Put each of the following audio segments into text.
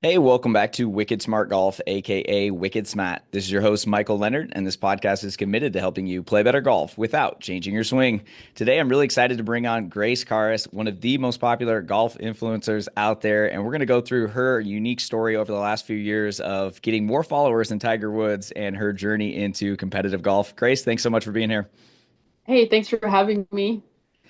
Hey, welcome back to Wicked Smart Golf, aka Wicked Smat. This is your host, Michael Leonard, and this podcast is committed to helping you play better golf without changing your swing. Today, I'm really excited to bring on Grace Charis, one of the most popular golf influencers out there, and we're going to go through her unique story over the last few years of getting more followers than Tiger Woods and her journey into competitive golf. Grace, thanks so much for being here. Hey, thanks for having me.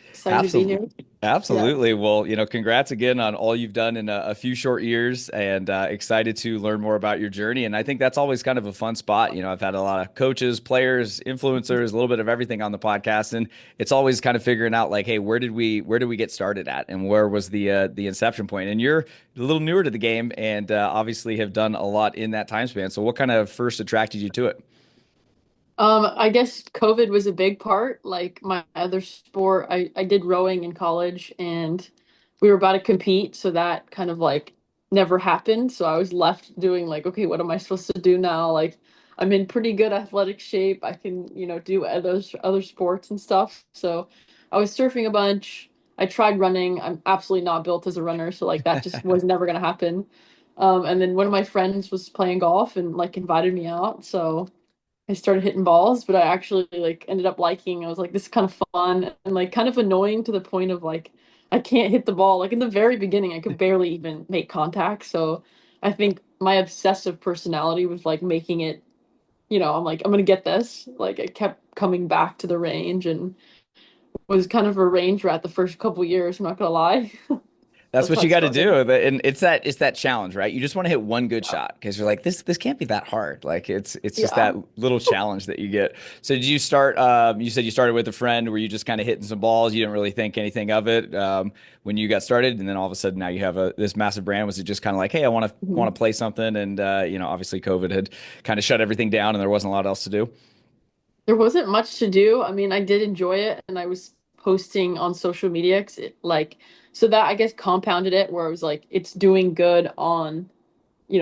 Excited to be here. Absolutely. Yeah. Absolutely. Well, congrats again on all you've done in a few short years and excited to learn more about your journey. And I think that's always kind of a fun spot. I've had a lot of coaches, players, influencers, a little bit of everything on the podcast. And it's always kind of figuring out like, hey, where did we get started at? And where was the inception point? And you're a little newer to the game and obviously have done a lot in that time span. So what kind of first attracted you to it? I guess COVID was a big part. Like my other sport, I did rowing in college and we were about to compete, so that kind of like never happened. So I was left doing like, okay, what am I supposed to do now? Like I'm in pretty good athletic shape. I can, do other sports and stuff. So I was surfing a bunch. I tried running. I'm absolutely not built as a runner, so like that just was never gonna happen. And then one of my friends was playing golf and like invited me out. So I started hitting balls, but I actually like ended up liking. I was like, this is kind of fun and like kind of annoying to the point of like I can't hit the ball. Like in the very beginning, I could barely even make contact. So I think my obsessive personality was like making it, I'm like, I'm gonna get this. Like I kept coming back to the range and was kind of a range rat the first couple years, I'm not gonna lie. That's That's what how you it got to started. do. And it's that challenge, right? You just want to hit one good Yeah. shot because you're like, this can't be that hard. Like it's just Yeah. that little challenge that you get. So did you start you said you started with a friend where you just kind of hitting some balls, you didn't really think anything of it when you got started, and then all of a sudden now you have this massive brand. Was it just kind of like, hey, I want to Mhm. play something, and obviously COVID had kind of shut everything down and there wasn't a lot else to do. There wasn't much to do. I mean, I did enjoy it and I was posting on social media 'cause so that I guess compounded it where I was like, it's doing good on,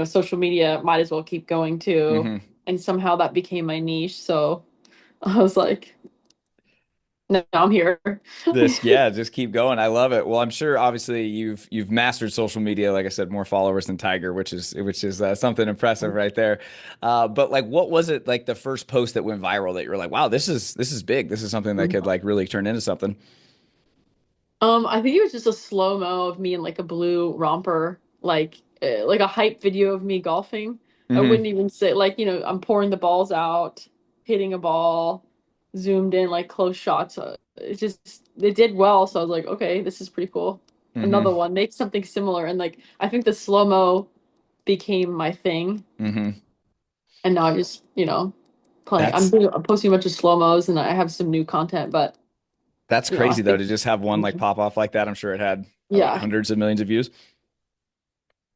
social media, might as well keep going too. Hmm. And somehow that became my niche. So I was like, no, I'm here. Yeah, just keep going. I love it. Well, I'm sure obviously you've mastered social media, like I said, more followers than Tiger, which is something impressive right there. But like, what was it like the first post that went viral that you were like, wow, this is big. This is something that could like really turn into something. I think it was just a slow-mo of me in like a blue romper, like a hype video of me golfing. I Hmm. wouldn't even say like, I'm pouring the balls out, hitting a ball, zoomed in like close shots. It did well, so I was like, okay, this is pretty cool. Hmm. Another one, make something similar, and like I think the slow-mo became my thing, Hmm. and now I'm just, playing. That's I'm posting a bunch of slow-mos, and I have some new content, but that's I crazy though think, to just have one like pop off like that. I'm sure it had what yeah. hundreds of millions of views.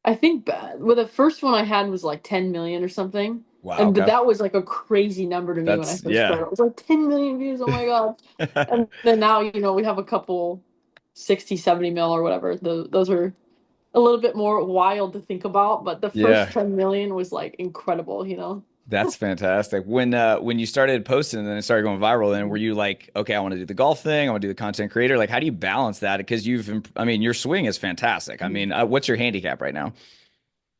I think well, the first one I had was like 10 million or something. Wow. And Okay. that was like a crazy number to me when I That's first yeah. started. It was like 10 million views. Oh my God. And then now, we have a couple 60, 70 mil or whatever. Those are a little bit more wild to think about, but the first Yeah. 10 million was like incredible. That's fantastic. When you started posting and then it started going viral, then were you like, okay, I want to do the golf thing, I want to do the content creator? Like, how do you balance that? Because I mean, your swing is fantastic. I mean, what's your handicap right now?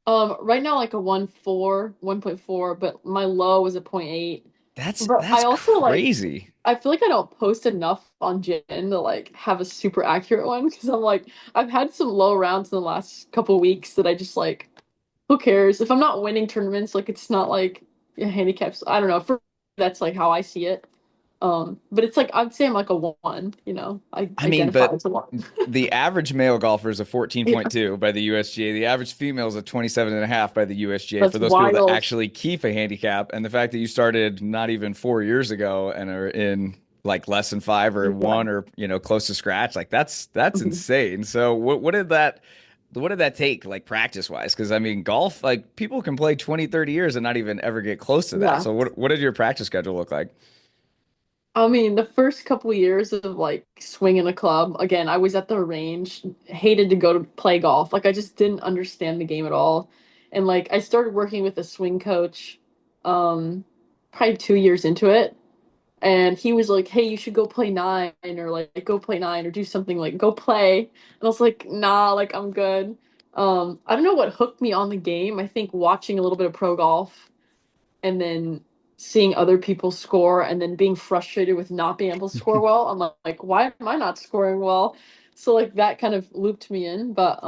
Right now like a 1.4, but my low was a point 0.8. That's But I that's also like crazy. I feel like I don't post enough on Gin to like have a super accurate one because I'm like I've had some low rounds in the last couple weeks that I just like who cares if I'm not winning tournaments, like it's not like handicaps. I don't know, for that's like how I see it. But it's like I'd say I'm like a one, I I mean, identify but as a one. the average male golfer is a Yeah, 14.2 by the USGA. The average female is a 27.5 by the USGA for that's those people that wild. actually keep a handicap. And the fact that you started not even 4 years ago and are in like less than five or Yeah. one or close to scratch, like that's Mhm. insane. So what did that take like practice wise? Because I mean, golf, like people can play 20, 30 years and not even ever get close to that. Yeah. So what did your practice schedule look like? I mean, the first couple years of like swinging a club, again, I was at the range, hated to go to play golf. Like I just didn't understand the game at all. And like I started working with a swing coach um probably 2 years into it. And he was like, "Hey, you should go play nine or like go play nine or do something like go play." And I was like, "Nah, like I'm good." I don't know what hooked me on the game. I think watching a little bit of pro golf and then seeing other people score and then being frustrated with not being able to score well. I'm like, why am I not scoring well? So like that kind of looped me in. But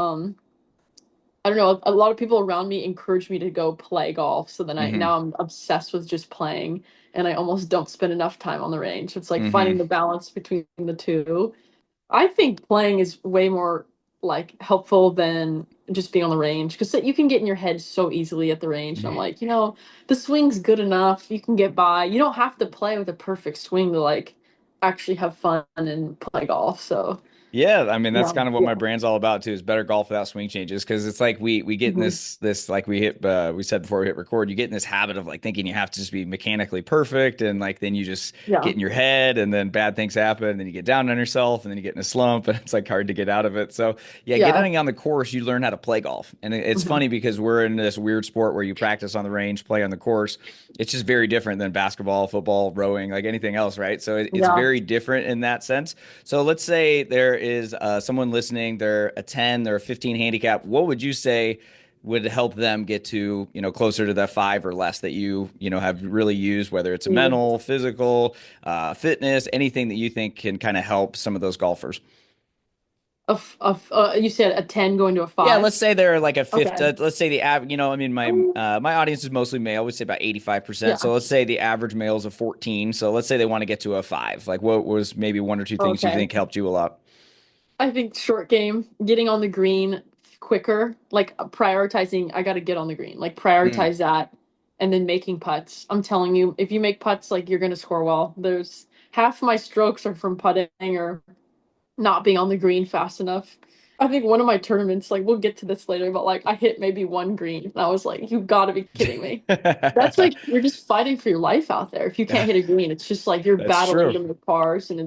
I don't know, a lot of people around me encourage me to go play golf. So then Hmm. now I'm obsessed with just playing and I almost don't spend enough time on the range. It's like Hmm. finding the balance between the two. I think playing is way more like helpful than just being on the range because you can get in your head so easily at the range. And I'm like, the swing's good enough. You can get by. You don't have to play with a perfect swing to like actually have fun and play golf. So, Yeah, I mean that's yeah. kind of what my Yeah. brand's all about too, is better golf without swing changes. Because it's like we get in Mhm. this like we said before we hit record, you get in this habit of like thinking you have to just be mechanically perfect, and like then you just Yeah. get in your head, and then bad things happen, and then you get down on yourself, and then you get in a slump, and it's like hard to get out of it. So yeah, Yeah. getting on the course, you learn how to play golf, and it's Mhm. funny because we're in this weird sport where you practice on the range, play on the course. It's just very different than basketball, football, rowing, like anything else, right? So it's Yeah. very different in that sense. So let's say there is someone listening, they're a 10, they're a 15 handicap. What would you say would help them get to, closer to that five or less that have really used, whether it's a Yeah. mental, physical, fitness, anything that you think can kind of help some of those golfers? You said a 10 going to a Yeah, 5. let's say they're like a fifth. Okay. Let's say the average. I mean, my audience is mostly male. We'd say about 85%. Yeah. So let's say the average male is a 14. So let's say they want to get to a five. Like, what was maybe one or two things you Okay. think helped you a lot? I think short game, getting on the green quicker, like prioritizing, I got to get on the green, like Mm, prioritize that and then making putts. I'm telling you, if you make putts, like you're going to score well. There's half my strokes are from putting or not being on the green fast enough. I think one of my tournaments, like we'll get to this later, but like I hit maybe one green and I was like, you got to be kidding me. That's like you're just fighting for your life out there. If you can't hit a green, it's just like you're That's battling true. to make pars and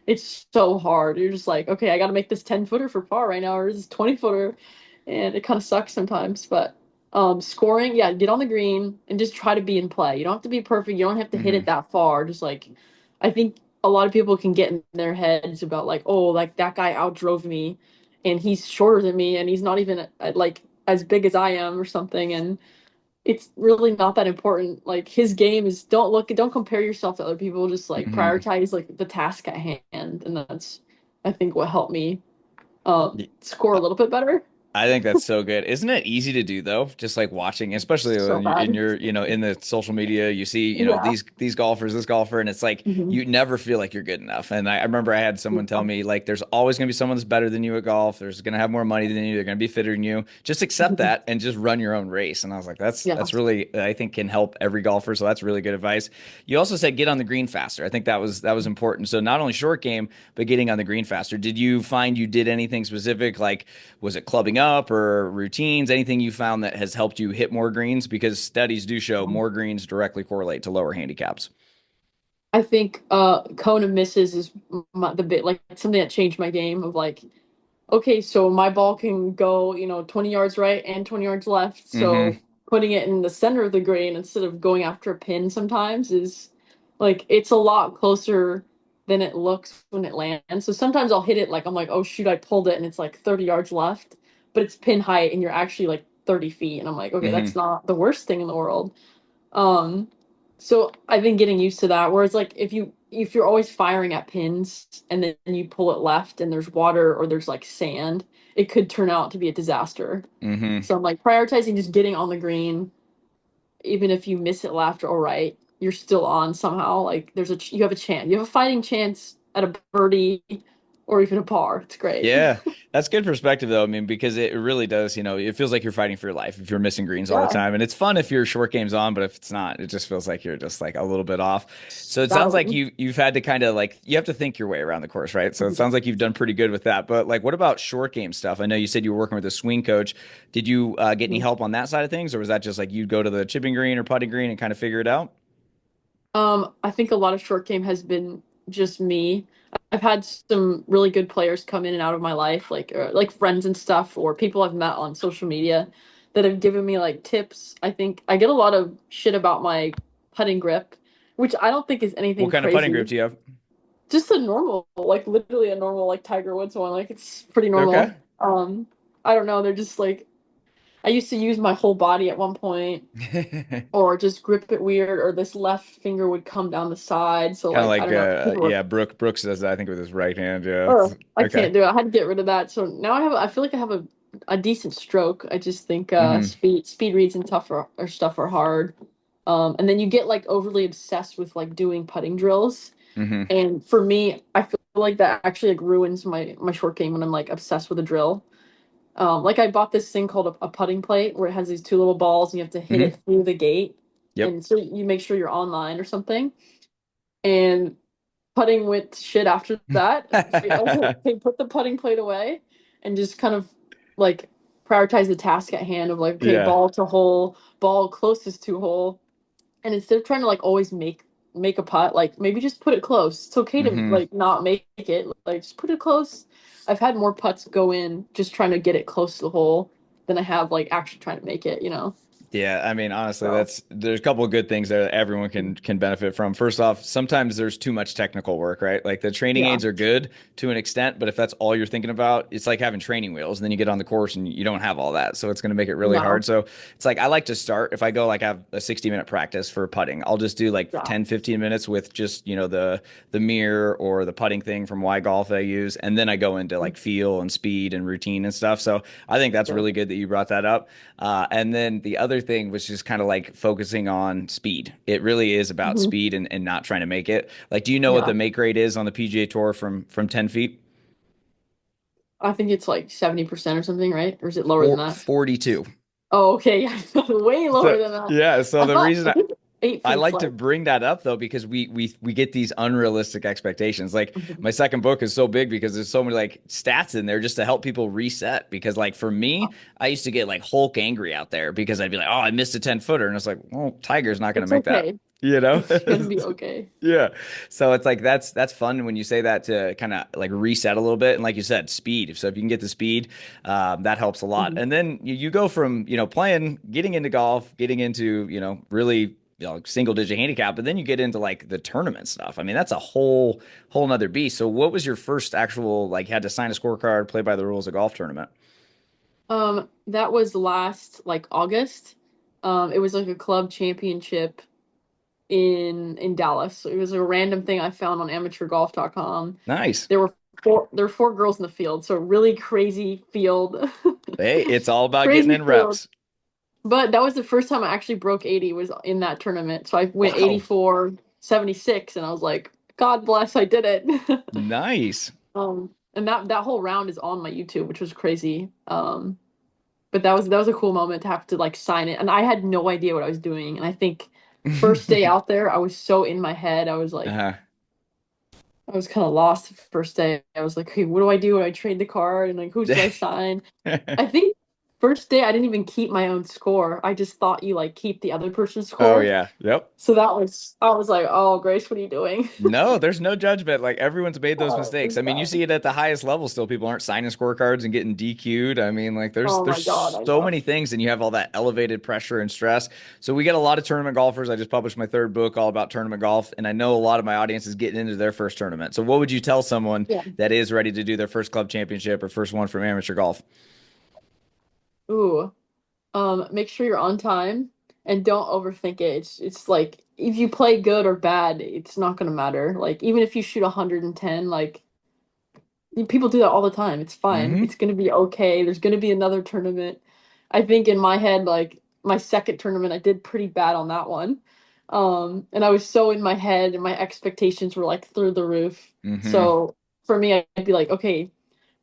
it's so hard. You're just like, okay, I got to make this 10 footer for par right now, or this 20 footer. And it kind of sucks sometimes. But scoring, yeah, get on the green and just try to be in play. You don't have to be perfect. You don't have to hit Hmm. it that far. Just like, I think a lot of people can get in their heads about, like, oh, like that guy outdrove me and he's shorter than me and he's not even like as big as I am or something. And it's really not that important. Like his game is don't compare yourself to other people. Just like Hmm. prioritize like the task at hand, and that's I think what helped me score a little bit better. I think that's so good. Isn't it easy to do though? Just like watching, especially So when in bad. your, in the social media, you see, Yeah. these golfers, this golfer, and it's like Hmm. you never feel like you're good enough. And I remember I had someone tell me like, there's always gonna be someone that's better than you at golf. There's gonna have more money than you. They're gonna be fitter than you. Just accept that and just run your own race. And I was like, Yeah. that's really, I think can help every golfer. So that's really good advice. You also said get on the green faster. I think that was important. So not only short game, but getting on the green faster. Did you find you did anything specific like? Was it clubbing up or routines? Anything you found that has helped you hit more greens? Because studies do show more greens directly correlate to lower handicaps. I think cone of misses is the bit like something that changed my game of like okay, so my ball can go, 20 yards right and 20 yards left. Hmm. So putting it in the center of the green instead of going after a pin sometimes is like it's a lot closer than it looks when it lands. So sometimes I'll hit it like I'm like, oh shoot, I pulled it and it's like 30 yards left, but it's pin height and you're actually like 30 feet. And I'm like, okay, that's Hmm. not the worst thing in the world. Um, so I've been getting used to that. Whereas like if you're always firing at pins and then you pull it left and there's water or there's like sand, it could turn out to be a disaster. Hmm. So I'm like prioritizing just getting on the green, even if you miss it left or right, you're still on somehow. Like you have a chance. You have a fighting chance at a birdie or even a par. It's great. Yeah, that's good perspective though. I mean, because it really does, it feels like you're fighting for your life if you're missing greens all the Yeah, time. And it's fun if your short game's on, but if it's not, it just feels like you're just like a little bit off. So it sounds like battling. you've had to kind of like you have to think your way around the course, right? So it sounds like you've done pretty good with that. But like what about short game stuff? I know you said you were working with a swing coach. Did you get any help on that side of things, or was that just like you go to the chipping green or putting green and kind of figure it out? I think a lot of short game has been just me. I've had some really good players come in and out of my life, like friends and stuff, or people I've met on social media that have given me like tips. I think I get a lot of shit about my putting grip, which I don't think is What anything kind of putting crazy. grip do you have? Just a normal, like literally a normal, like Tiger Woods one. Like it's pretty normal. Okay. I don't know, they're just like I used to use my whole body at one point or just grip it weird or this left finger would come down the side. So Kind of like I like don't know. People were yeah, Brooks does that I think with his right hand. Yeah. oh, I Okay. can't do it. I had to get rid of that. So now I feel like I have a decent stroke. I just think Hmm. speed reads and tougher or stuff are hard. And then you get like overly obsessed with like doing putting drills. Hmm. And for me, I feel like that actually like ruins my short game when I'm like obsessed with a drill. Like I bought this thing called a putting plate where it has these two little balls and you have to hit Hmm. it through the gate. Yep. And so you make sure you're online or something. And putting went to shit after that. So I was like, okay, put the putting plate away and just kind of like prioritize the task at hand of like, okay, Yeah. ball to hole, ball closest to hole. And instead of trying to like always make a putt, like maybe just put it close. It's okay to Hmm. like not make it. Like just put it close. I've had more putts go in just trying to get it close to the hole than I have like actually trying to make it, you know? Yeah, I mean, honestly, So there's a couple of good things there that everyone can benefit from. First off, sometimes there's too much technical work, right? Like the training yeah. aids are good to an extent, but if that's all you're thinking about, it's like having training wheels. And then you get on the course and you don't have all that, so it's going to make it really hard. No. So it's like I like to start if I go like have a 60-minute practice for putting. I'll just do like Yeah. 10, 15 minutes with just the mirror or the putting thing from Y Golf I use, and then I go into like feel and speed and routine and stuff. So I think that's Yeah. really good that you brought that up. And then the other thing was just kind of like focusing on speed. It really is about Mhm. speed and not trying to make it. Like, do you know what Yeah. the make rate is on the PGA Tour from 10 feet? I think it's like 70% or something, right? Or is it lower than that? 42. Oh, okay. Yeah, way lower So than that. yeah, so I the thought reason I think 8 feet I feet's like to like bring that up though because we get these unrealistic expectations. Like Mhm. my second book is so big because there's so many like stats in there just to help people reset. Because like for me, I used to get like Hulk angry out there because I'd be like, oh, I missed a 10-footer, and it's like, well, Tiger's not going to It's make that, okay. you know? It's gonna be okay. Yeah. So it's like that's fun when you say that to kind of like reset a little bit. And like you said, speed. So if you can get the speed, that helps a lot. Mhm. And then you go from, playing, getting into golf, getting into, really, single digit handicap, but then you get into like the tournament stuff. I mean, that's a whole nother beast. So what was your first actual, like, had to sign a scorecard, play by the rules of golf tournament? That was last like August. It was like a club championship in Dallas. So it was a random thing I found on amateurgolf.com. Nice. There were four girls in the field, so really crazy field. Hey, it's all about getting Crazy in field. reps. But that was the first time I actually broke 80 was in that tournament. So I went Wow. 84, 76, and I was like, God bless, I did it. Nice. And that whole round is on my YouTube, which was crazy. But that was a cool moment to have to like sign it. And I had no idea what I was doing. And I think first day out there, I was so in my head. Uh, I was kind of lost the first day. I was like, hey, what do I do? I trade the card and like who should I sign? I think first day I didn't even keep my own score. I just thought you like keep the other person's oh score. yeah. Yep. So I was like, oh, Grace, what are you doing? No, there's no judgment. Like everyone's made those Oh, mistakes. it's I mean, you bad. see it at the highest level still. People aren't signing scorecards and getting DQ'd. I mean, like there's Oh there's my God, I so know. many things and you have all that elevated pressure and stress. So we get a lot of tournament golfers. I just published my third book all about tournament golf, and I know a lot of my audience is getting into their first tournament. So what would you tell someone Yeah. that is ready to do their first club championship or first one from amateur golf? Ooh. Make sure you're on time and don't overthink it. It's like if you play good or bad, it's not gonna matter. Like even if you shoot 110, like people do that all the time. It's fine. Mm-hmm. It's gonna be okay. There's gonna be another tournament. I think in my head, like my second tournament, I did pretty bad on that one. And I was so in my head and my expectations were like through the roof. Mm-hmm. So for me, I'd be like, okay,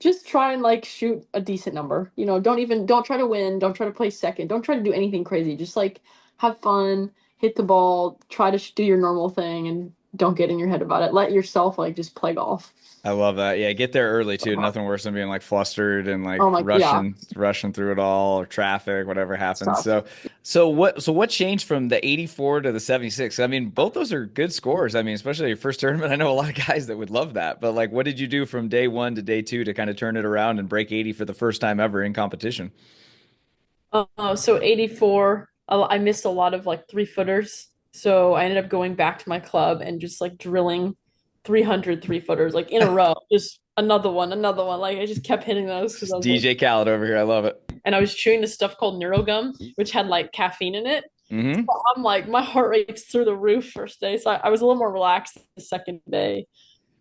just try and like shoot a decent number. Don't try to win, don't try to play second, don't try to do anything crazy. Just like have fun, hit the ball, try to do your normal thing and don't get in your head about it. Let yourself like just play golf. I love that. Yeah, get there early too. Nothing worse than being like flustered and like Oh my, yeah, rushing through it all or traffic, whatever happens. stuff. So what changed from the 84 to the 76? I mean, both those are good scores. I mean, especially your first tournament. I know a lot of guys that would love that. But like what did you do from day 1 to day 2 to kind of turn it around and break 80 for the first time ever in competition? So 84, I missed a lot of like 3 footers. So I ended up going back to my club and just like drilling 300 3 footers like in a row. Just another one. Like I just kept hitting those because I Just was like, DJ Khaled over here. I love it. and I was chewing this stuff called Neurogum, which had like caffeine in it. Hmm. So I'm like, my heart rate's through the roof first day. So I was a little more relaxed the second day.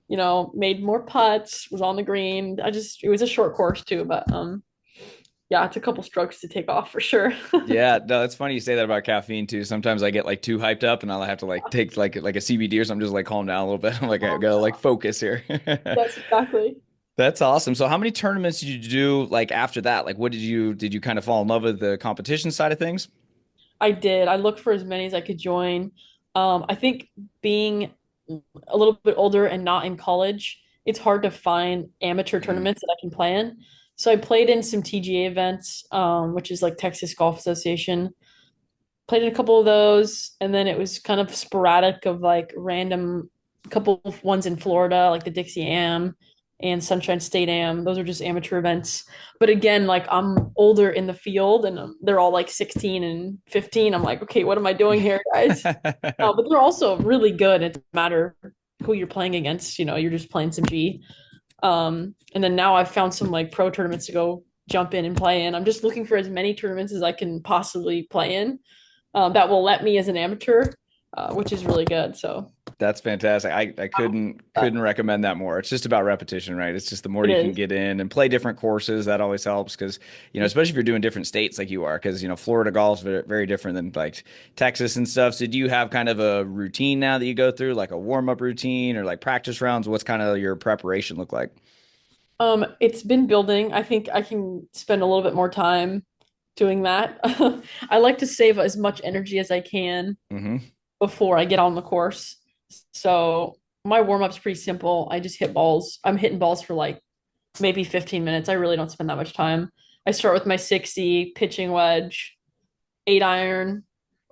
Made more putts, was on the green. It was a short course too, but yeah, it's a couple strokes to take off for sure. Yeah, no, it's funny you say that about caffeine too. Sometimes I get like too hyped up and I'll have to like take like a CBD or something, just like calm down a little bit. I'm like, I gotta like focus here. Yes, exactly. That's awesome. So how many tournaments did you do like after that? Like what did you kind of fall in love with the competition side of things? I did. I looked for as many as I could join. I think being a little bit older and not in college, it's hard to find amateur Mhm. tournaments that I can play in. So I played in some TGA events, which is like Texas Golf Association. Played in a couple of those, and then it was kind of sporadic of like random couple of ones in Florida, like the Dixie Am and Sunshine State Am. Those are just amateur events. But again, like I'm older in the field, and they're all like 16 and 15. I'm like, okay, what am I doing here, guys? But they're also really good. It doesn't matter who you're playing against. You're just playing some G. And then now I've found some like pro tournaments to go jump in and play in. I'm just looking for as many tournaments as I can possibly play in that will let me as an amateur, which is really good. So That's fantastic. I couldn't recommend that more. It's just about repetition, right? It's just the more it you can is. get in and play different courses, that always helps because, especially if you're doing different states like you are, because, Florida golf is very, very different than like Texas and stuff. So do you have kind of a routine now that you go through, like a warm-up routine or like practice rounds? What's kind of your preparation look like? It's been building. I think I can spend a little bit more time doing that. I like to save as much energy as I can Hmm. before I get on the course. So my warm up's pretty simple. I just hit balls. I'm hitting balls for like maybe 15 minutes. I really don't spend that much time. I start with my 60 pitching wedge, 8 iron,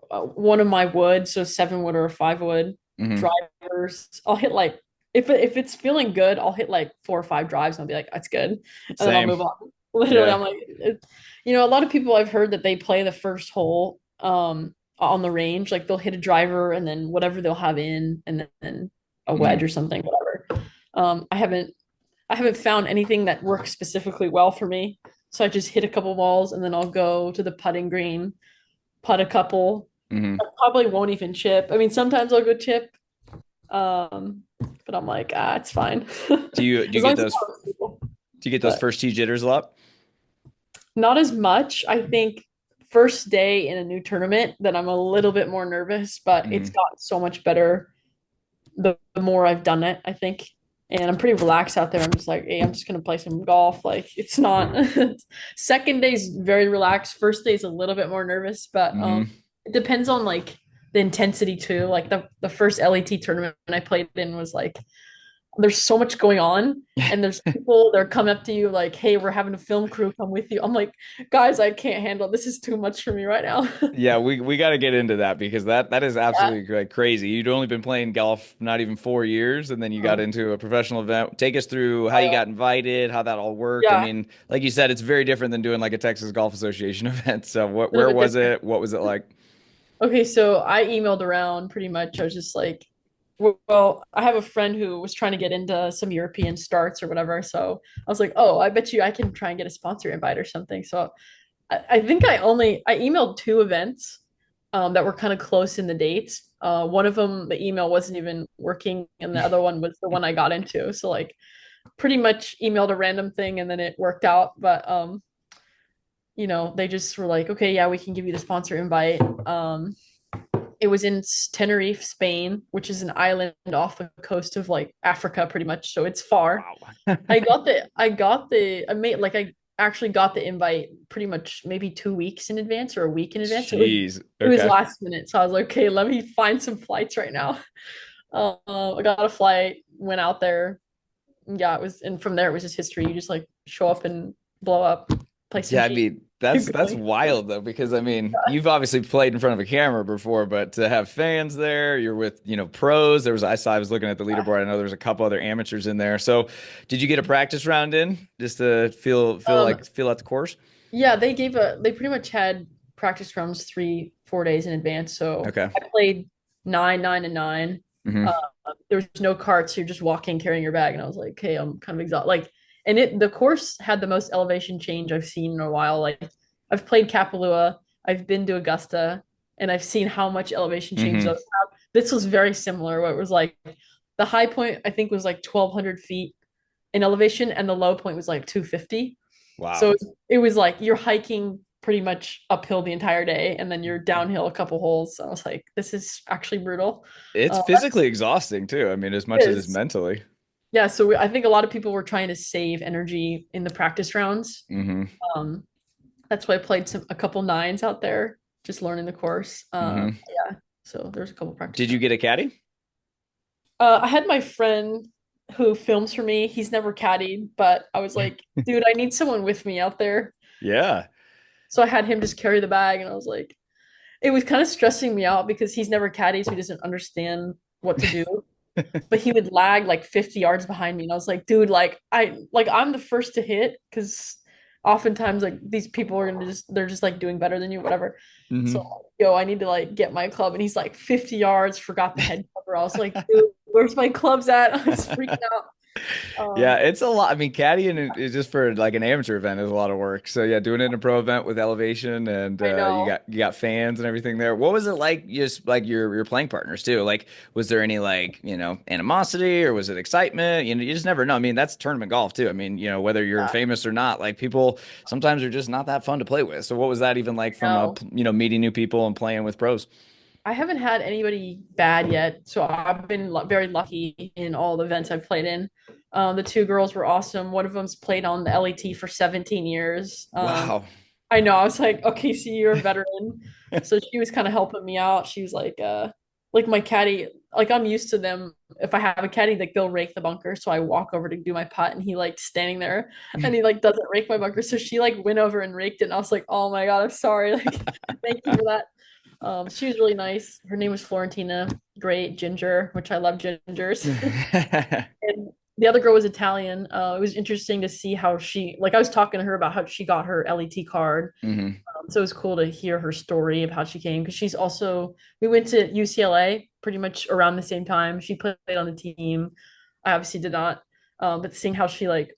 one of my wood, so 7 wood or a 5 wood Hmm. drivers. I'll hit like if it's feeling good, I'll hit like 4 or 5 drives and I'll be like, that's good, and then I'll Same. move on. Literally, Yeah. I'm like, a lot of people I've heard that they play the first hole on the range, like they'll hit a driver and then whatever they'll have in, and then a wedge or Hmm. something, whatever. I haven't found anything that works specifically well for me. So I just hit a couple balls and then I'll go to the putting green, putt a couple. I Hmm. probably won't even chip. I mean, sometimes I'll go chip, but I'm like, it's fine. Do you do you As long get as those it's not people. do you get those But first tee jitters a lot? not as much. I think first day in a new tournament that I'm a little bit more nervous, but it's Hmm. gotten so much better the more I've done it, I think. And I'm pretty relaxed out there. I'm just like, hey, I'm just gonna play some golf. Like it's not second day's very relaxed. First day's a little bit more nervous, but Hmm. it depends on like the intensity too. Like the first LET tournament I played in was like there's so much going on and there's people they're coming up to you like, hey, we're having a film crew come with you. I'm like, guys, I can't handle this, is too much for me right now. Yeah, we got to get into that because that is Yeah. absolutely like crazy. You'd only been playing golf not even 4 years, and then you got Oh, into a professional event. Take us through how you got invited, how that all worked. I yeah, mean, like you said, it's very different than doing like a Texas Golf Association event. So a little where bit was different. it? What was it like? Okay, so I emailed around pretty much. I was just like, well, I have a friend who was trying to get into some European starts or whatever. So I was like, oh, I bet you I can try and get a sponsor invite or something. So I think I emailed two events that were kind of close in the dates. One of them, the email wasn't even working, and the other one was the one I got into. So like pretty much emailed a random thing and then it worked out. But they just were like, okay, yeah, we can give you the sponsor invite. It was in Tenerife, Spain, which is an island off the coast of like Africa, pretty much. So it's far. Wow. I made like I actually got the invite pretty much maybe 2 weeks in advance or a week in advance. Jeez. It was Okay. last minute, so I was like, okay, let me find some flights right now. I got a flight, went out there. Yeah, it was, and from there it was just history. You just like show up and blow up, play some Yeah, I G, mean, keep that's going. wild though, because I mean, you've obviously played in front of a camera before, but to have fans there, you're with, pros. I was looking at the leaderboard. I know there's a couple other amateurs in there. So, did you get a practice round in just to Um, feel out the course? yeah, they pretty much had practice rounds 3, 4 days in advance. So Okay. I played 9, 9, and 9. Hmm. There was no carts. You're just walking, carrying your bag. And I was like, okay, I'm kind of exhausted. Like, and the course had the most elevation change I've seen in a while. Like, I've played Kapalua, I've been to Augusta, and I've seen how much elevation change those Hmm. have. This was very similar. What it was like, the high point I think was like 1,200 feet in elevation, and the low point was like 250. Wow. So it was like you're hiking pretty much uphill the entire day, and then you're downhill a couple holes. So I was like, this is actually brutal. It's physically exhausting too. I mean, as much It as it's is. mentally. Yeah, so I think a lot of people were trying to save energy in the practice rounds. Hmm. Um, that's why I played a couple nines out there, just learning the course. Hmm. Yeah, so there's a couple practice Did you rounds. get a caddy? I had my friend who films for me. He's never caddied, but I was like, dude, I need someone with me out there. Yeah. So I had him just carry the bag, and I was like, it was kind of stressing me out because he's never caddied, so he doesn't understand what to do. But he would lag like 50 yards behind me, and I was like, dude, I'm the first to hit because oftentimes like these people are gonna just they're just like doing better than you, whatever. So Hmm. yo, I need to like get my club, and he's like 50 yards, forgot the head cover. I was like, dude, where's my clubs at? I was freaking out. Yeah, Um, it's a lot. I mean, caddying is just for like an amateur event is a lot of work. So yeah, doing it in a pro event with elevation and I you know. got fans and everything there. What was it like just like your playing partners too? Like was there any like, animosity or was it excitement? You just never know. I mean, that's tournament golf too. I mean, whether you're Yeah, famous or not, like people sometimes are just not that fun to play with. So what was that even like from no. meeting new people and playing with pros? I haven't had anybody bad yet, so I've been very lucky in all the events I've played in. The two girls were awesome. One of them's played on the LET for 17 years. Wow. I know. I was like, okay, so you're a veteran. So she was kind of helping me out. She was like my caddy, like I'm used to them. If I have a caddy, like they'll rake the bunker. So I walk over to do my putt and he like standing there and he like doesn't rake my bunker. So she like went over and raked it. And I was like, oh my God, I'm sorry. Like, thank you for that. She was really nice. Her name was Florentina, great ginger, which I love gingers. And the other girl was Italian. It was interesting to see how I was talking to her about how she got her LET card. Hmm. So it was cool to hear her story of how she came because we went to UCLA pretty much around the same time. She played on the team. I obviously did not. But seeing how she like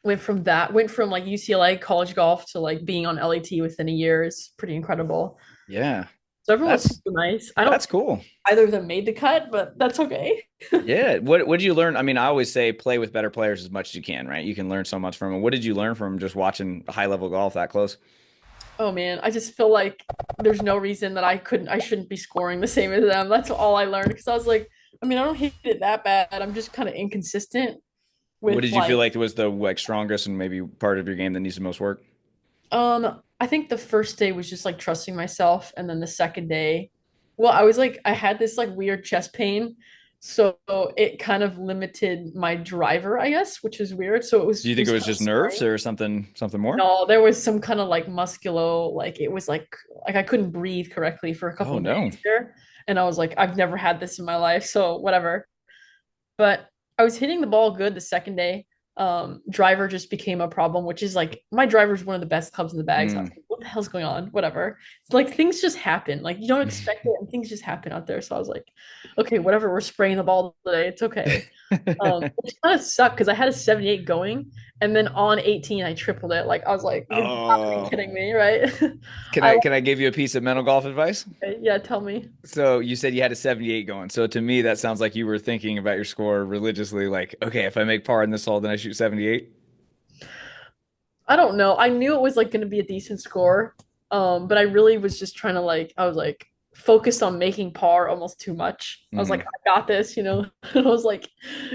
went from like UCLA college golf to like being on LET within a year is pretty incredible. Yeah. So everyone was That's super nice. I don't that's think cool. either of them made the cut, but that's okay. Yeah. What did you learn? I mean, I always say play with better players as much as you can, right? You can learn so much from them. What did you learn from just watching high level golf that close? Oh man, I just feel like there's no reason that I shouldn't be scoring the same as them. That's all I learned because I was like, I mean, I don't hit it that bad. I'm just kind of inconsistent What with did you like feel like was the like strongest and maybe part of your game that needs the most work? I think the first day was just like trusting myself, and then the second day, well, I had this like weird chest pain, so it kind of limited my driver, I guess, which is weird. So Do you it think it was was kind of just nerves scary. or something more? No, there was some kind of like musculo, like it was like I couldn't breathe correctly for a couple Oh of no. days there. And I was like, I've never had this in my life, so whatever. But I was hitting the ball good the second day. Driver just became a problem, which is like my driver's one of the best clubs in the bag. So I was Mm. like, what the hell's going on? Whatever. It's like things just happen. Like you don't expect it and things just happen out there. So I was like, okay, whatever, we're spraying the ball today. It's okay. Which kind of sucked because I had a 78 going, and then on 18 I tripled it. Like I was like, you've got to be Oh. kidding me, right? Can I I give you a piece of mental golf advice? yeah, tell me. So you said you had a 78 going. So to me, that sounds like you were thinking about your score religiously, like, okay, if I make par in this hole, then I shoot 78. I don't know. I knew it was like going to be a decent score, but I really was just trying to I was like focused on making par almost too much. I was like, Hmm. I got this, you know. And I was like,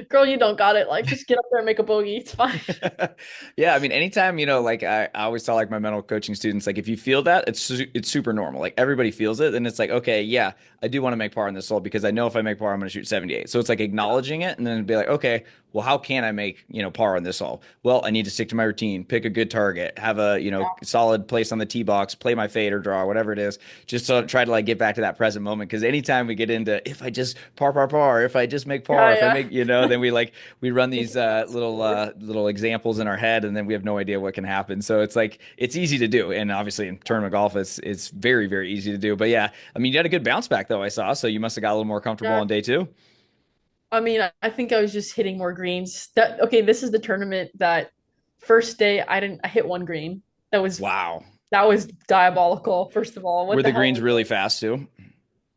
girl, you don't got it. Like, just get up there and make a bogey. It's fine. Yeah, I mean, anytime, like I always tell like my mental coaching students, like if you feel that, it's super normal. Like everybody feels it, and it's like, okay, yeah, I do want to make par in this hole because I know if I make par, I'm going to shoot 78. So it's like acknowledging it and then be like, okay, well, how can I make, par on this hole? Well, I need to stick to my routine, pick a good target, have a, solid place on the tee box, play my fade or draw, whatever it is, just to try to like get back to that present moment. Because anytime we get into if I just par, if I just make par, Yeah, if I yeah. make, then we run these little Forward. little examples in our head, and then we have no idea what can happen. So it's like it's easy to do, and obviously in tournament golf, it's very very easy to do. But yeah, I mean, you had a good bounce back though. I saw, so you must have got a little more comfortable Yeah. on day two. I mean, I think I was just hitting more greens. That okay, this is the tournament that first day I hit one green. That was Wow. that was diabolical, first of all. What Were the the hell greens was really it? fast too?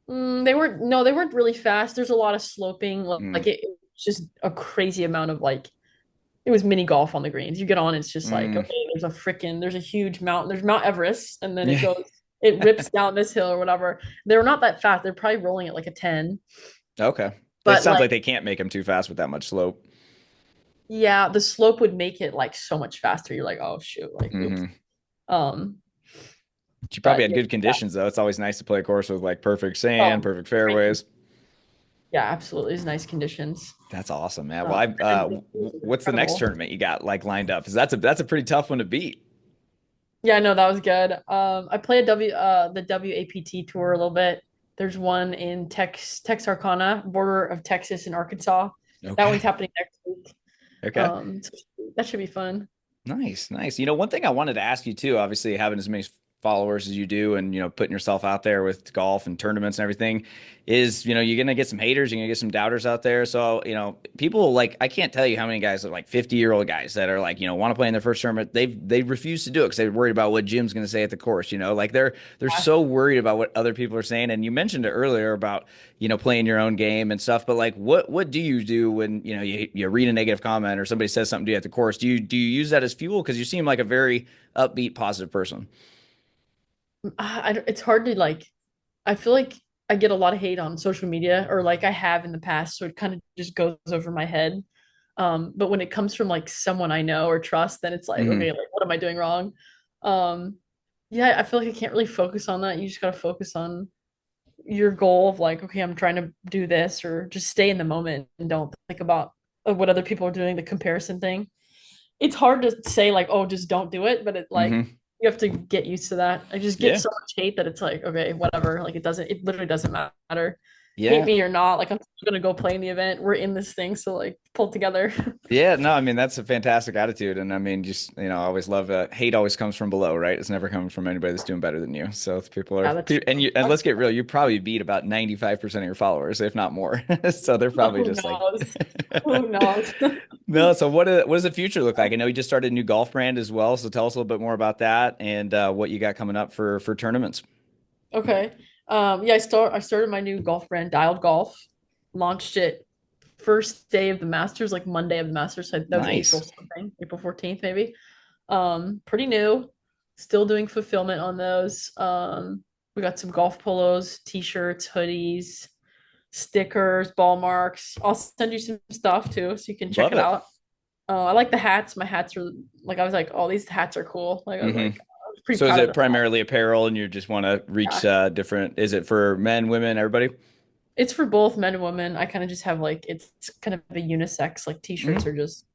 They weren't no, they weren't really fast. There's a lot of sloping. Mm, Like it was just a crazy amount of like it was mini golf on the greens. You get on, it's just like, mm. okay, there's a huge mountain. There's Mount Everest, and then Yeah. it rips down this hill or whatever. They're not that fast. They're probably rolling at like a 10. Okay. It But sounds like like they can't make them too fast with that much slope. yeah, the slope would make it like so much faster. You're like, oh shoot, like oops. Hmm. Um, You probably but had yeah, good conditions though. It's always nice to play a course with like perfect sand, oh, perfect great. fairways. Yeah, absolutely. It's nice conditions. That's awesome, man. Well, And it was what's the next incredible. tournament you got like lined up? Because that's a pretty tough one to beat. Yeah, no, that was good. I played the WAPT tour a little bit. There's one in Texarkana, border of Texas and Arkansas. That one's Okay. happening next week. Okay. So that should be fun. Nice, nice. One thing I wanted to ask you too, obviously having as many followers as you do and, putting yourself out there with golf and tournaments and everything is, you're going to get some haters, you're going to get some doubters out there. So, people like, I can't tell you how many guys are like 50-year-old guys that are like, want to play in their first tournament. They refuse to do it because they're worried about what Jim's going to say at the course, like they're Yeah. so worried about what other people are saying. And you mentioned it earlier about, playing your own game and stuff. But like, what do you do when, you read a negative comment or somebody says something to you at the course? Do you use that as fuel? Because you seem like a very upbeat, positive person. It's hard to like, I feel like I get a lot of hate on social media or like I have in the past. So it kind of just goes over my head. But when it comes from like someone I know or trust, then it's like, okay, Hmm. like what am I doing wrong? Um, yeah, I feel like I can't really focus on that. You just gotta focus on your goal of like, okay, I'm trying to do this, or just stay in the moment and don't think about what other people are doing, the comparison thing. It's hard to say like, oh, just don't do it, but it like Hmm. you have to get used to that. I just get Yeah. so much hate that it's like, okay, whatever. Like it literally doesn't matter. Hate Yeah. me or not, like I'm still gonna go play in the event. We're in this thing, so like pull together. Yeah, no, I mean that's a fantastic attitude, and I mean just I always love hate always comes from below, right? It's never coming from anybody that's doing better than you. So if people are Yeah, that's and let's get real, you probably beat about 95% of your followers, if not more. So they're probably who just like, knows? Who knows? no. So what does the future look like? I know you just started a new golf brand as well, so tell us a little bit more about that and what you got coming up for tournaments. Okay. Yeah, I started my new golf brand, Dialed Golf. Launched it first day of the Masters, like Monday of the Masters. So that was April Nice, something, April 14th, maybe. Pretty new. Still doing fulfillment on those. We got some golf polos, t-shirts, hoodies, stickers, ball marks. I'll send you some stuff too, so you can check love it it. out. I like the hats. My hats are like I was like, oh, these hats are cool. Like Hmm. I was pretty So is proud of it them. primarily apparel, and you just want to reach Yeah. different? Is it for men, women, everybody? It's for both men and women. I kind of just have like it's kind of a unisex. Like t-shirts Hmm. are just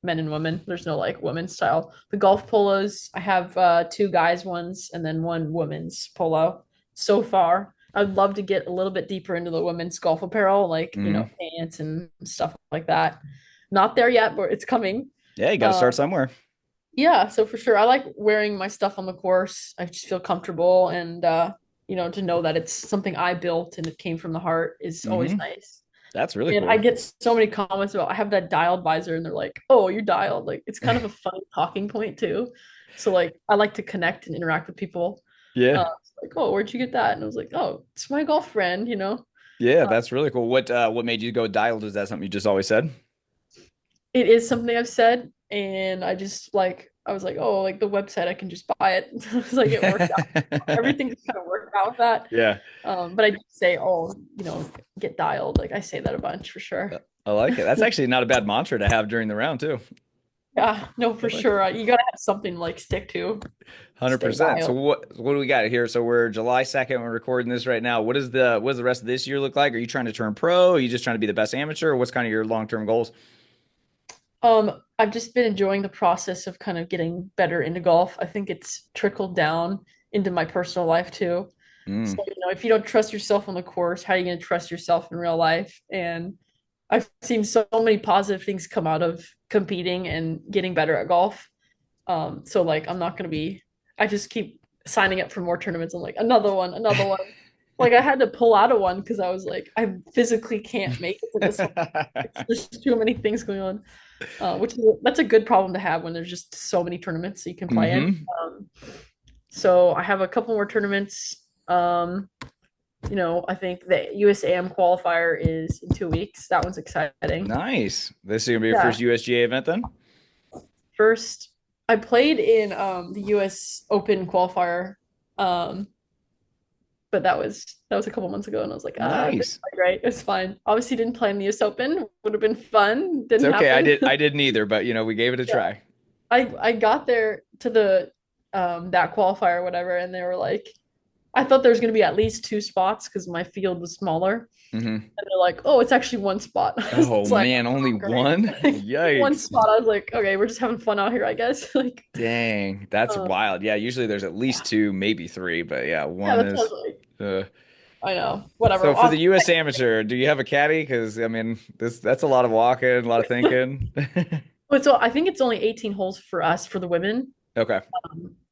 men and women. There's no like women's style. The golf polos, I have two guys ones and then one women's polo so far. I'd love to get a little bit deeper into the women's golf apparel, like Hmm. pants and stuff like that. Not there yet, but it's coming. Yeah, you got to Uh, start somewhere. yeah, so for sure, I like wearing my stuff on the course. I just feel comfortable, and to know that it's something I built and it came from the heart is always Hmm. nice. That's really And I cool. get so many comments about I have that dialed visor, and they're like, "Oh, you dialed." Like it's kind of a funny talking point too. So like I like to connect and interact with people. Yeah. Like, "Oh, where'd you get that?" And I was like, "Oh, it's my golf friend." Yeah, Uh, that's really cool. What made you go dialed? Is that something you just always said? it is something I've said, and I was like, "Oh, like the website, I can just buy it." It's like it worked out. Everything just kind of worked out with that. Yeah. But I do say, "Oh, get dialed." Like I say that a bunch for sure. I like it. That's actually not a bad mantra to have during the round too. Yeah, no, I for like it. sure. You gotta have something to, like stick to. Stay 100%. So dialed. what do we got here? So we're July 2nd, we're recording this right now. What does the rest of this year look like? Are you trying to turn pro? Are you just trying to be the best amateur? Or what's kind of your long-term goals? I've just been enjoying the process of kind of getting better into golf. I think it's trickled down into my personal life too. So, Mm, if you don't trust yourself on the course, how are you going to trust yourself in real life? And I've seen so many positive things come out of competing and getting better at golf. So like I'm not going to be I just keep signing up for more tournaments. I'm like another one, another one. Like I had to pull out of one because I was like, I physically can't make it to this one. There's too many things going on. That's a good problem to have when there's just so many tournaments that you can play in. Hmm. So I have a couple more tournaments. I think the USAM qualifier is in 2 weeks. That one's exciting. Nice. This is gonna be your Yeah. first USGA event then? First, I played in the US Open qualifier, um, but that was a couple months ago, and I was like, this is Nice. great. It's fine. Obviously, didn't play in the US Open. Would have been fun. It's Didn't okay. I happen. did I didn't either, but we gave it a Yeah. try. I got there to the that qualifier or whatever, and they were like, I thought there was going to be at least two spots because my field was smaller. Hmm. And they're like, oh, it's actually one spot. I Oh was like, man, only oh, one? great. One Yikes. spot. I was like, okay, we're just having fun out here, I guess. Like, Dang, that's uh, wild. Yeah, usually there's at yeah, least two, maybe three, but yeah, yeah, one that's what I is was like. uh I know, whatever. so for the US Amateur, do you have a caddy? Because I mean, that's a lot of walking, a lot of thinking. But so I think it's only 18 holes for us for the women. Okay.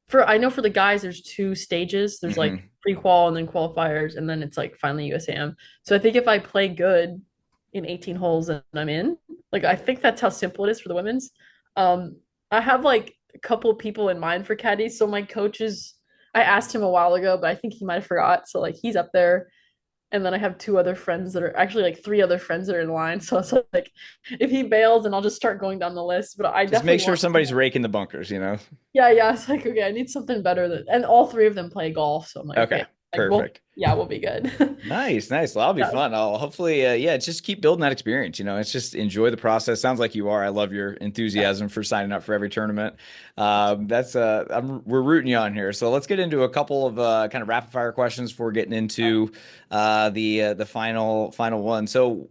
For I know for the guys, there's two stages. There's like Hmm. pre-qual and then qualifiers, and then it's like finally USAM. So I think if I play good in 18 holes and I'm in, like I think that's how simple it is for the women's. Um, I have like a couple people in mind for caddies. So my coach is, I asked him a while ago, but I think he might have forgot. So like he's up there. And then I have two other friends that are actually like three other friends that are in line. So it's like if he bails, and I'll just start going down the list. But I Just make definitely sure want, somebody's raking the bunkers. yeah, yeah. It's like, okay, I need something better than, and all three of them play golf. So I'm like, Okay, okay, like, well, perfect. yeah, we'll be good. Nice, nice. Well, that'll be Yeah. fun. I'll hopefully, yeah, just keep building that experience. It's just enjoy the process. Sounds like you are. I love your Yeah. enthusiasm for signing up for every tournament. We're rooting you on here. So let's get into a couple of kind of rapid fire questions before getting into the final one. So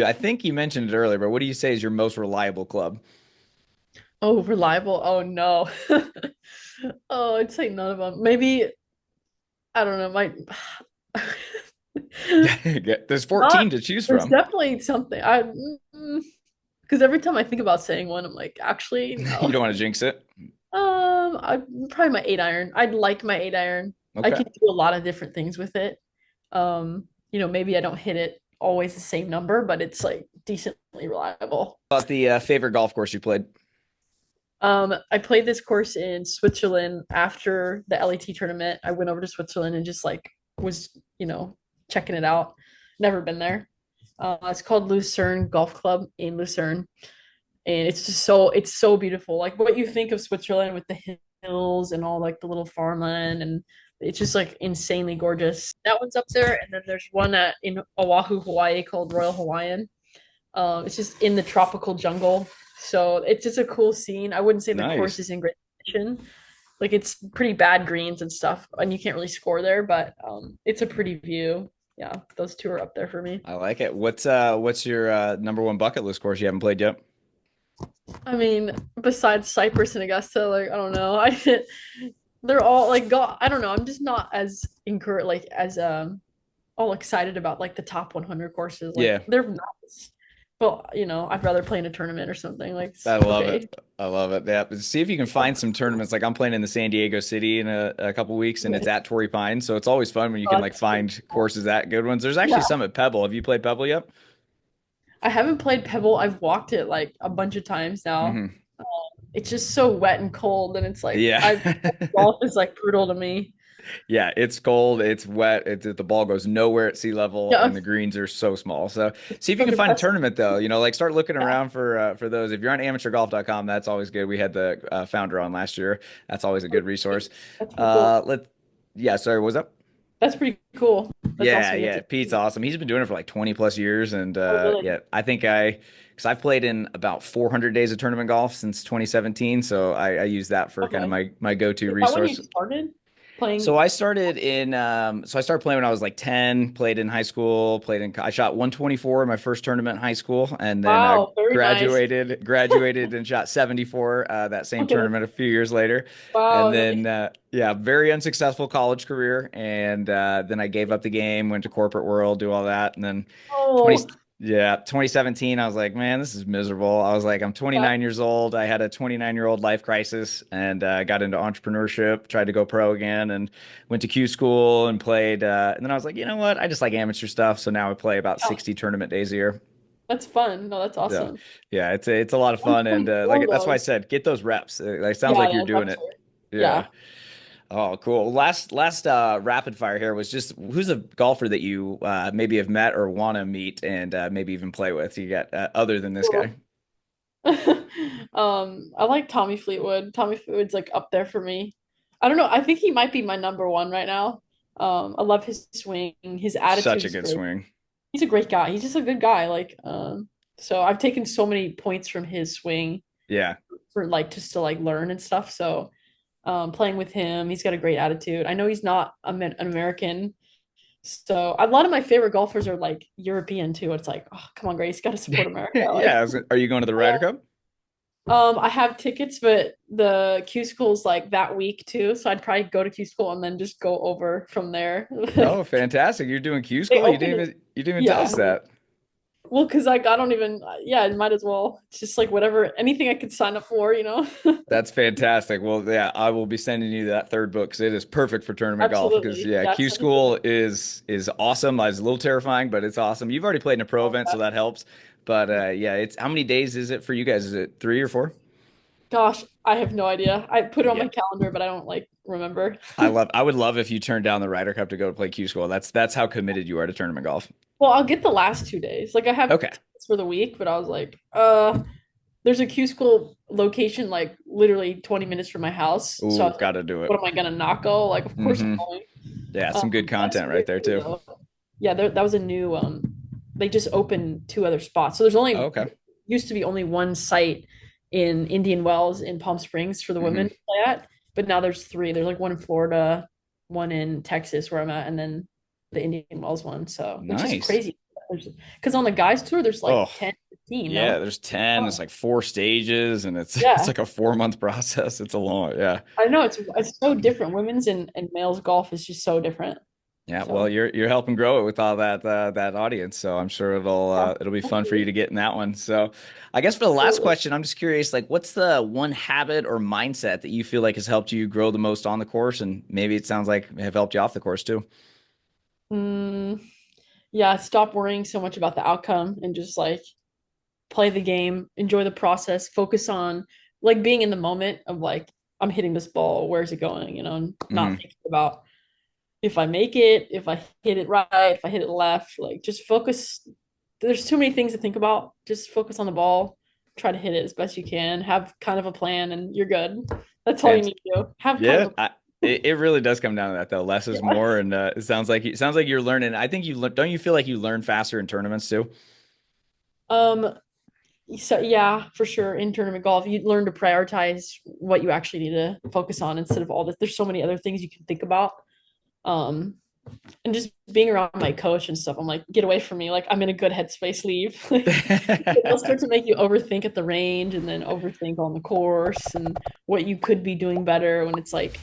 I think you mentioned it earlier, but what do you say is your most reliable club? Oh, reliable. Oh no. Oh, I'd say none of them. Maybe I don't know. My There's not. 14 to choose There's from. definitely something. Because every time I think about saying one, I'm like, actually, You no. don't want to jinx it. I probably my 8 iron. I'd like my 8 iron. I Okay. can do a lot of different things with it. Maybe I don't hit it always the same number, but it's like decently reliable. About the favorite golf course you played? I played this course in Switzerland after the LET tournament. I went over to Switzerland and just like was, checking it out. Never been there. It's called Lucerne Golf Club in Lucerne, and it's so beautiful. Like what you think of Switzerland with the hills and all like the little farmland, and it's just like insanely gorgeous. That one's up there, and then there's one in Oahu, Hawaii called Royal Hawaiian. It's just in the tropical jungle, so it's just a cool scene. I wouldn't say the course Nice. is in great condition. Like it's pretty bad greens and stuff, and you can't really score there, but it's a pretty view. Yeah, those two are up there for me. I like it. What's your number one bucket list course you haven't played yet? I mean, besides Cyprus and Augusta, like I don't know, they're all like God. I don't know. I'm just not as encouraged, like as all excited about like the top 100 courses. Like Yeah, they're nice, but I'd rather play in a tournament or something. Like I it's love okay. it. I love it. Yeah, but see if you can find some tournaments. Like I'm playing in the San Diego City in a couple weeks, and it's at Torrey Pines, so it's always fun when you can like That's pretty find cool. courses at good ones. There's actually Yeah, some at Pebble. Have you played Pebble yet? I haven't played Pebble. I've walked it like a bunch of times now. Hmm. It's just so wet and cold, and it's like Yeah. I golf is like brutal to me. Yeah, it's cold, it's wet, the ball goes nowhere at sea level, Yeah, and the greens are so small. So see if you so can find a depressing. tournament though. Like start looking Yeah, around for those. If you're on amateurgolf.com, that's always good. We had the founder on last year. That's always a good resource. that's pretty cool. Let Yeah, sorry, what's up? That's pretty cool. That's Yeah, awesome. You get yeah, to. Pete's awesome. He's been doing it for like 20 plus years, and Oh, really? yeah, because I've played in about 400 days of tournament golf since 2017, so I use that for kind of Okay. my go-to Is that when you resource. started So playing? I started playing when I was like 10, played in high school, I shot 124 in my first tournament in high school, and then Wow, very nice. graduated and shot 74 that same Okay, tournament a few years later. And wow, nice. then yeah, very unsuccessful college career, and then I gave up the game, went to corporate world, do all that, and then 20 Oh. Yeah, 2017, I was like, man, this is miserable. I was like, I'm Yeah, 29 years old. I had a 29-year-old life crisis and got into entrepreneurship, tried to go pro again, and went to Q school and played. And then I was like, you know what? I just like amateur stuff. So now I play about yeah, 60 tournament days a year. that's fun. No, that's So awesome. yeah, it's a lot of I'm fun. And like 24 that's why I though. said, get those reps. Like sounds Yeah, like you're the doing reps it. are. Yeah. Yeah. Oh, cool. Last rapid fire here was just who's a golfer that you maybe have met or want to meet and maybe even play with. You got other than this guy. Cool. I like Tommy Fleetwood. Tommy Fleetwood's like up there for me. I don't know. I think he might be my number one right now. I love his swing. His attitude Such a is good great. swing. He's a great guy. He's just a good guy. So I've taken so many points from his swing Yeah. for like just to like learn and stuff. So playing with him, he's got a great attitude. I know he's not an American. So a lot of my favorite golfers are like European too. It's like, oh, come on, Grace, got to support America. Yeah. Like, Are you going to the Ryder Cup? I have tickets, but the Q school's like that week too. So I'd probably go to Q school and then just go over from there. Oh, fantastic. You're doing Q They school? open it. You didn't even tell Yeah. us that. Well, because like I don't even, yeah, I might as well. It's just like whatever, anything I could sign up for, you know? That's fantastic. Well, yeah, I will be sending you that third book because it is perfect for tournament golf. Because Absolutely. yeah, Yeah. Q school is awesome. It's a little terrifying, but it's awesome. You've already played in a pro event, so that helps. But yeah, it's how many days is it for you guys? Is it 3 or 4? Gosh, I have no idea. I put it on Yeah. my calendar, but I don't like remember. I would love if you turned down the Ryder Cup to go to play Q school. That's how committed you are to tournament golf. Well, I'll get the last 2 days. Like I have Okay. tickets for the week, but I was like, there's a Q school location like literally 20 minutes from my house. So I Ooh, was like, gotta do it. what am I gonna not go? Like, of course I'm Hmm. going. Yeah, some good That's content right great there for me too. though. Yeah, that was a new they just opened 2 other spots. So there's only Okay. used to be only one site in Indian Wells in Palm Springs for the women Hmm. to play at, but now there's three. There's like one in Florida, one in Texas where I'm at, and then the Indian Wells one. So it's just Nice. crazy. Because on the guys tour, there's like Oh, 10, 15, yeah, no? there's 10. It's like 4 stages and it's it's Yeah. like a 4 month process. It's a long, yeah. I know it's so different. Women's and males golf is just so different. Yeah, well, So you're helping grow it with all that audience, so I'm sure yeah, it'll be fun for you hopefully. to get in that one. So, I guess for the last Absolutely. question, I'm just curious, like, what's the one habit or mindset that you feel like has helped you grow the most on the course, and maybe it sounds like have helped you off the course too? Mm, yeah, stop worrying so much about the outcome and just like play the game, enjoy the process, focus on like being in the moment of like I'm hitting this ball, where's it going, and not Hmm. thinking about if I make it, if I hit it right, if I hit it left, like just focus. There's too many things to think about. Just focus on the ball, try to hit it as best you can, have kind of a plan, and you're good. That's all you Fant need to do. Have kind Yeah, of a it really does come down to that though. Less is yeah. more, and it sounds like you're learning. I think don't you feel like you learn faster in tournaments too? Um, so yeah, for sure. In tournament golf, you learn to prioritize what you actually need to focus on instead of all this. There's so many other things you can think about. Um, and just being around my coach and stuff, I'm like, get away from me. Like I'm in a good headspace, leave. Like they'll start to make you overthink at the range and then overthink on the course and what you could be doing better when it's like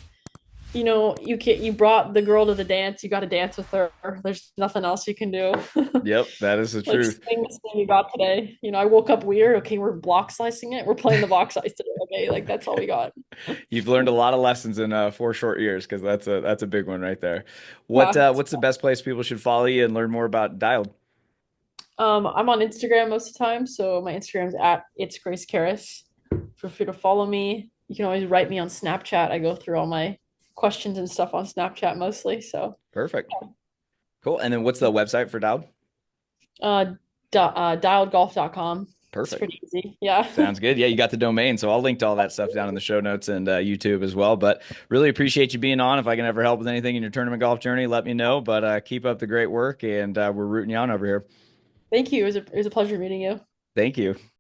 you brought the girl to the dance, you got to dance with her. There's nothing else you can do. Yep, that is the Like truth. sing this thing you got today. I woke up weird. Okay, we're block slicing it. We're playing the box size today. Okay, like that's all we got. You've learned a lot of lessons in 4 short years because that's a big one right there. Yeah. What's the best place people should follow you and learn more about Dialed? I'm on Instagram most of the time, so my Instagram's at it's Grace Charis. Feel free to follow me. You can always write me on Snapchat. I go through all my questions and stuff on Snapchat mostly. So Perfect. Cool. And then what's the website for Dialed? uh, dialedgolf.com. It's Perfect. pretty easy. Yeah. Sounds good. Yeah, you got the domain, so I'll link to all that stuff down in the show notes and YouTube as well. But really appreciate you being on. If I can ever help with anything in your tournament golf journey, let me know. But keep up the great work, and we're rooting you on over here. Thank you. It was a pleasure meeting you. Thank you.